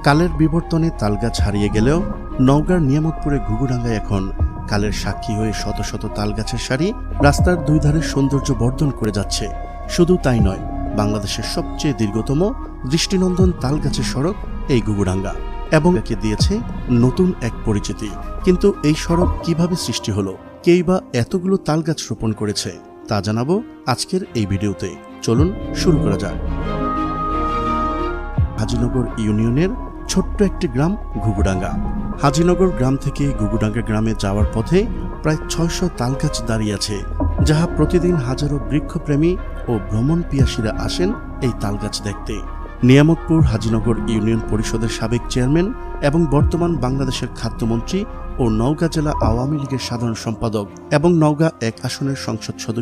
কালের বিবর্তনে তালগাছ হারিয়ে গেলেও নওগাঁর নিয়ামতপুরে ঘুঘুডাঙ্গায় এখন কালের সাক্ষী হয়ে শত শত তালগাছের সারি রাস্তার দুই ধারে সৌন্দর্য বর্ধন করে যাচ্ছে। শুধু তাই নয়, বাংলাদেশের সবচেয়ে দীর্ঘতম দৃষ্টিনন্দন তালগাছের সড়ক এই ঘুঘুডাঙ্গা এবং একে দিয়েছে নতুন এক পরিচিতি। কিন্তু এই সড়ক কিভাবে সৃষ্টি হলো, কেই বা এতগুলো তালগাছ রোপণ করেছে, তা জানাবো আজকের এই ভিডিওতে। চলুন শুরু করা যাক। হাজীনগর ইউনিয়নের ছোট্ট একটি গ্রাম ঘুঘুডাঙ্গা। হাজীনগর গ্রাম থেকে ঘুঘুডাঙ্গা গ্রামে যাওয়ার পথে প্রায় ৬০০ তালগাছ দাঁড়িয়ে আছে, যাহা প্রতিদিন হাজারো বৃক্ষপ্রেমী ও ভ্রমণ পিয়াসীরা আসেন এই তালগাছ দেখতে। নিয়ামতপুর হাজীনগর ইউনিয়ন পরিষদের সাবেক চেয়ারম্যান এবং বর্তমান বাংলাদেশের খাদ্যমন্ত্রী ও নওগাঁ জেলা আওয়ামী লীগের সাধারণ সম্পাদক এবং নওগাঁ ১ আসনের সংসদ সদস্য